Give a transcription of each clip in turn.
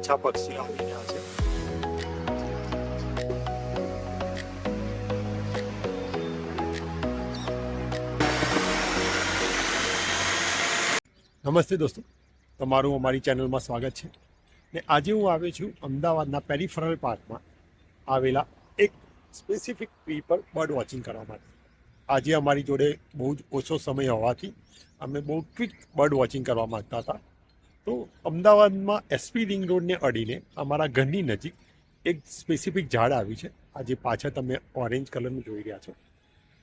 પાછા પક્ષીઓ આવી રહ્યા છે. નમસ્તે દોસ્તો, તમારું અમારી ચેનલમાં સ્વાગત છે. ને આજે હું આવ્યો છું અમદાવાદના પેરીફરલ પાર્કમાં આવેલા એક સ્પેસિફિક ટ્રી પર બર્ડ વોચિંગ કરવા માટે. આજે અમારી જોડે બહુ જ ઓછો સમય હોવાથી અમે બહુ ક્વિક બર્ડ વોચિંગ કરવા માગતા હતા. તો અમદાવાદમાં એસપી રિંગ રોડને અડીને અમારા ઘરની નજીક એક સ્પેસિફિક ઝાડ આવ્યું છે. આજે પાછળ તમે ઓરેન્જ કલરનું જોઈ રહ્યા છો.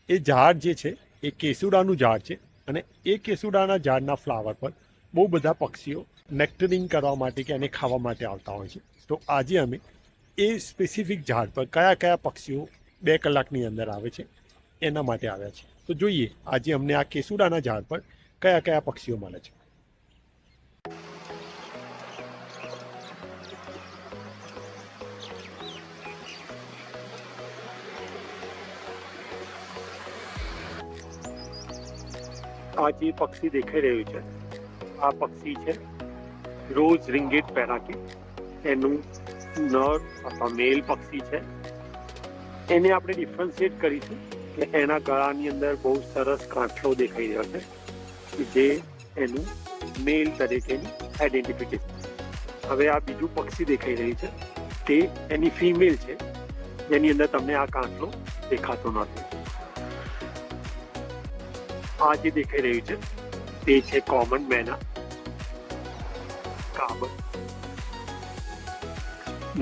એ ઝાડ જે છે એ કેસુડાનું ઝાડ છે અને એ કેસુડાના ઝાડના ફ્લાવર પર બહુ બધા પક્ષીઓ નેક્ટરિંગ કરવા માટે કે એને ખાવા માટે આવતા હોય છે. તો આજે અમે એ સ્પેસિફિક ઝાડ પર કયા કયા પક્ષીઓ 2 કલાકની અંદર આવે છે એના માટે આવ્યા છે. તો જોઈએ આજે અમને આ કેસુડાના ઝાડ પર કયા કયા પક્ષીઓ મળે છે. આ જે પક્ષી દેખાઈ રહ્યું છે આ પક્ષી છે રોઝ રિંગેટ પેરાકીટ. એનું નર અથવા મેલ પક્ષી છે. એને આપણે ડિફરન્શિએટ કરીશું કે એના ગળાની અંદર બહુ સરસ કાંઠલો દેખાઈ રહ્યો છે જે એનું મેલ તરીકેની આઈડેન્ટિફિકેશન. હવે આ બીજું પક્ષી દેખાઈ રહ્યું છે તે એની ફિમેલ છે જેની અંદર તમને આ કાંઠલો દેખાતો નથી. આ જે દેખાઈ રહ્યું છે તે છે કોમન મેના કાબર.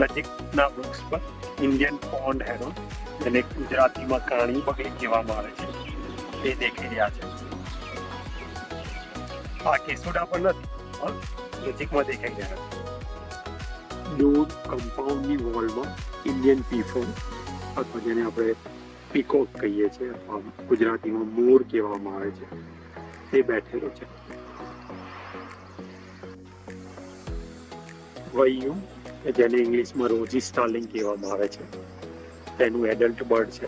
નજીકના વૃક્ષ પર ઇન્ડિયન પોન્ડ હેરોન, જેને ગુજરાતીમાં કાણી બગડી કહેવામાં આવે છે, તે દેખાઈ રહ્યા છે. આ કેસુડા પર નથી પણ નજીકમાં દેખાઈ રહ્યા છે. દૂર કમ્પાઉન્ડની વોલમાં ઇન્ડિયન પીફોન અથવા જેને આપણે પીકોક કહીએ છીએ અથવા ગુજરાતીમાં મોર કહેવામાં આવે છે તે બેઠેલો છે. વૈયું કે જેને ઇંગ્લિશમાં રોઝી સ્ટાર્લિંગ કહેવામાં આવે છે તેનું એડલ્ટ બર્ડ છે.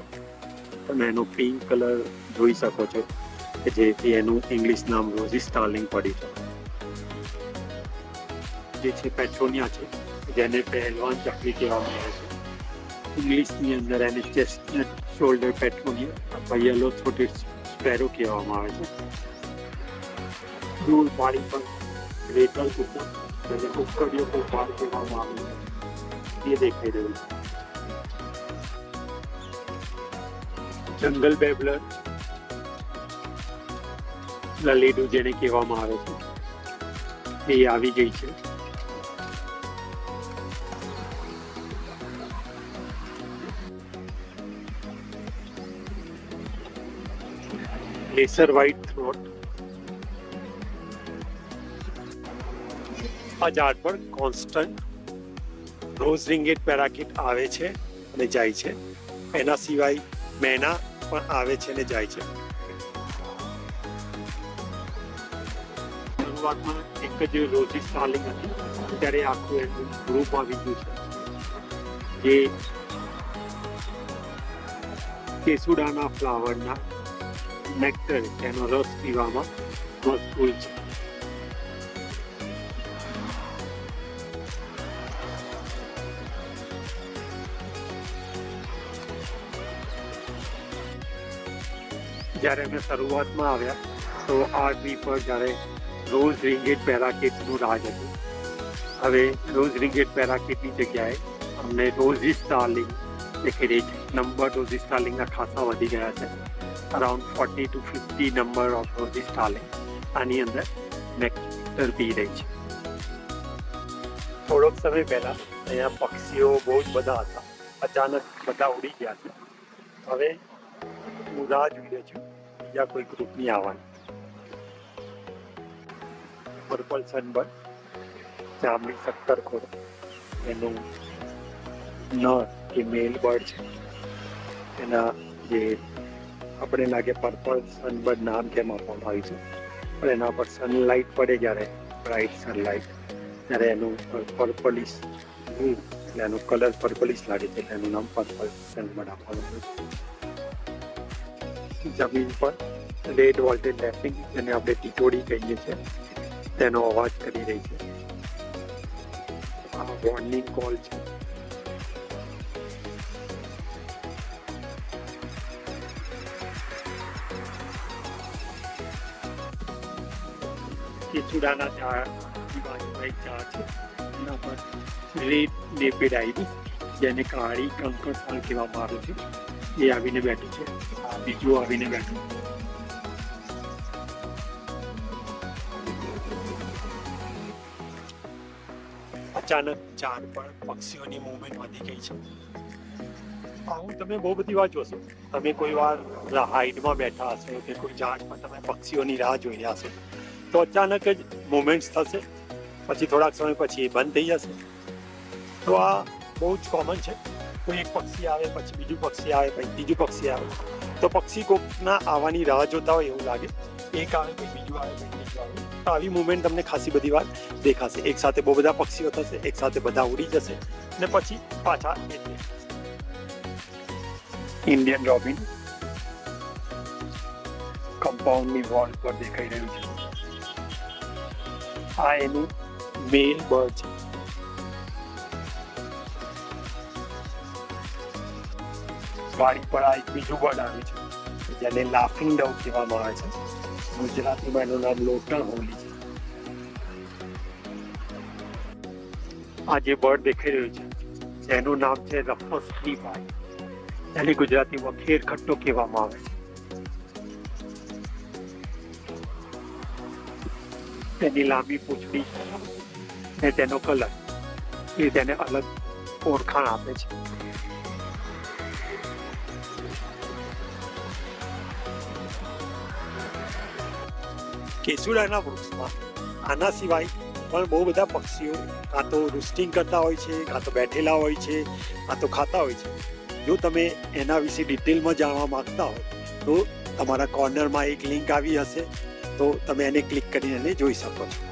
તમે એનો પિંક કલર જોઈ શકો છો કે જેથી એનું ઇંગ્લિશ નામ રોઝી સ્ટાર્લિંગ પડ્યું છે. જે છે પેટ્રોનિયા છે જેને પહેલવાન ચકલી કહેવામાં આવે છે. ઇંગ્લિશની અંદર એને ચેસ્ટનટ શોલ્ડર પેટ્રોનિયા અથવા યલો થ્રોટેડ સ્પેરો કહેવામાં આવે છે. દૂર પાણી પર રેટલ કુકર જેને કુકડીઓ કુકર કહેવામાં આવે છે એ દેખાઈ રહ્યું છે. જંગલ બેબલર લલેડુ જેને કહેવામાં આવે છે એ આવી ગઈ છે. Lesser whitethroat. આ ઝાડ પર કોન્સ્ટન્ટ રોઝ રિંગેટ પેરાકીટ આવે છે અને જાય છે. એના સિવાય મેના પણ આવે છે અને જાય છે. શરૂઆતમાં એક જ રોઝી સ્ટાર્લિંગ હતી, ત્યારે આખું એનું ગ્રુપ આવી ગયું છે જે કેસુડાના ફ્લાવરના નેક્ટર એનો રસ પીવામાં મશગુલ છે. જ્યારે અમે શરૂઆતમાં આવ્યા તો આ ટ્રી પર જ્યારે રોઝ રિંગેટ પેરાકીટનું રાજ હતું. હવે રોઝ રિંગેટ પેરાકીટની જગ્યાએ અમને રોઝી સ્ટાર્લિંગ દેખાઈ રહી છે. નંબર રોઝી સ્ટાર્લિંગના ખાસા વધી ગયા છે. Around 40 to 50 number of rosy starling આની અંદર નેક્ટર પી રહી છે. થોડોક સમય પહેલા અહીંયા પક્ષીઓ બહુ જ બધા હતા. અચાનક બધા ઉડી ગયા છે. હવે હું રાહ જોઈ રહ્યો છું બીજા કોઈ ગ્રુપની આવવાની. પર્પલ સનબર્ડ, જાંબલી શક્કરખોર, એનું નર કે મેલ બર્ડ છે. એના જે આપણે લાગે પર્પલ સનબર્ડ નામ કેમ આપવામાં આવ્યું છે, પણ એના પર સનલાઇટ પડે જ્યારે બ્રાઇટ સનલાઇટ ત્યારે એનું પર્પલિશ એટલે એનો કલર પર્પલિશ લાગે છે એટલે એનું નામ પર્પલ સનબર્ડ આપવાનું આવ્યું છે. જમીન પર રેડ વોલ્ટેડ લેપિંગ જેને આપણે ટીટોડી કહીએ છીએ તેનો અવાજ કરી રહી છે. વોર્નિંગ કોલ છે. કેસુડાના ઝાડ એક ઝાડ છે, એના પર રેડ લેપેડ આવી, જેને કાળી કંકર સાળ કહેવામાં આવે છે, એ આવીને બેઠું છે. આ બીજું આવીને બેઠું. અચાનક ઝાડ પર પક્ષીઓની મૂવમેન્ટ વધી ગઈ છે. આવું તમે બહુ બધી વાર જોશો. તમે કોઈ વાર હાઈટમાં બેઠા હશો કે કોઈ ઝાડ પર તમે પક્ષીઓની રાહ જોઈ રહ્યા હશો, તો અચાનક જ મુવમેન્ટ્સ થશે, પછી થોડાક સમય પછી એ બંધ થઈ જશે. તો આ બહુ જ કોમન છે. કોઈ એક પક્ષી આવે, પછી બીજું પક્ષી આવે, પછી ત્રીજું પક્ષી આવે, તો પક્ષી કોકના આવવાની રાહ જોતા હોય એવું લાગે. એક આવે, પછી બીજું આવે, પછી ત્રીજું આવે. તો આવી મુવમેન્ટ તમને ખાસી બધી વાર દેખાશે. એક સાથે બહુ બધા પક્ષીઓ થશે, એક સાથે બધા ઉડી જશે, અને પછી પાછા ઇન્ડિયન રોબિન કમ્પાઉન્ડની વોલ પર દેખાઈ રહ્યું છે. આ એનું મેલ બર્ડ છે. વાડી પર આ એક બીજું બર્ડ આવે છે, જેને લાફિંગ ડવ કહેવામાં આવે છે. ગુજરાતીમાં એનું નામ લોટણ હોલી છે. આ જે બર્ડ દેખાઈ રહ્યું છે, એનું નામ છે રફસની બાઈ, એને ગુજરાતીમાં ખેરખટ્ટો કહેવામાં આવે છે. તેની લાંબી પૂંછડી અને તેનો કલર એ તેને અલગ ઓળખાણ આપે છે. કેસુડાના વૃક્ષમાં આના સિવાય પણ બહુ બધા પક્ષીઓ કાં તો રૂસ્ટિંગ કરતા હોય છે, કાં તો બેઠેલા હોય છે, કાં તો ખાતા હોય છે. જો તમે એના વિશે ડિટેલમાં જાણવા માંગતા હો તો તમારા કોર્નરમાં એક લિંક આવી હશે, તો તમે એને ક્લિક કરીને એને જોઈ શકો છો.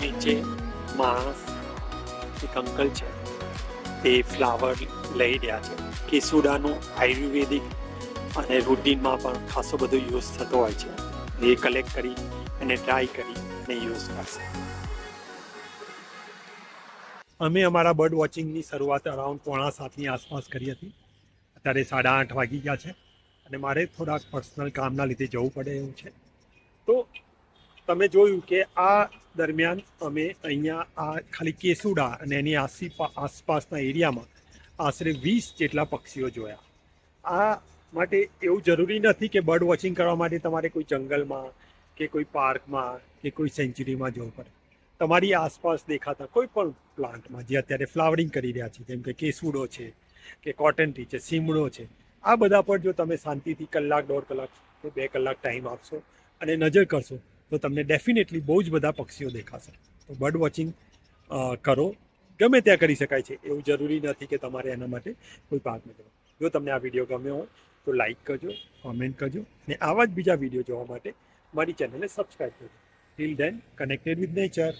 નીચે માણસ એક અંકલ છે, તે ફ્લાવર લઈ રહ્યા છે. કેસુડાનું આયુર્વેદિક અને રૂટીનમાં પણ ખાસો બધો યુઝ થતો હોય છે. એ કલેક્ટ કરી અને ટ્રાય કરી અને યુઝ કરશે. અમે અમારા બર્ડ વોચિંગની શરૂઆત અરાઉન્ડ 6:45ની આસપાસ કરી હતી. અત્યારે 8:30 વાગી ગયા છે અને મારે થોડાક પર્સનલ કામના લીધે જવું પડે એવું છે. તો તમે જોયું કે આ દરમિયાન અમે અહીંયા આ ખાલી કેસુડા અને એની આસપાસના એરિયામાં આશરે 20 જેટલા પક્ષીઓ જોયા. આ માટે એવું જરૂરી નથી કે બર્ડ વોચિંગ કરવા માટે તમારે કોઈ જંગલમાં કે કોઈ પાર્કમાં કે કોઈ સેન્ચુરીમાં જવું પડે. તમારી આસપાસ દેખાતા કોઈ પણ પ્લાન્ટમાં જે અત્યારે ફ્લાવરિંગ કરી રહ્યા છે, જેમ કે કેસુડો છે કે કોટન ટ્રી છે, સીમડો છે, આ બધા પર જો તમે શાંતિથી કલાક, 1.5 કલાક કે 2 કલાક ટાઈમ આપશો અને નજર કરશો તો તમને ડેફિનેટલી બહુ જ બધા પક્ષીઓ દેખાશે. તો બર્ડ વોચિંગ કરો, ગમે ત્યાં કરી શકાય છે. એવું જરૂરી નથી કે તમારે એના માટે કોઈ પાર્કમાં જવું. જો તમને આ વિડીયો ગમ્યો હોય તો લાઈક કરજો, કોમેન્ટ કરજો, અને આવા જ બીજા વિડીયો જોવા માટે મારી ચેનલને સબસ્ક્રાઈબ કરજો. Till then, connected with nature.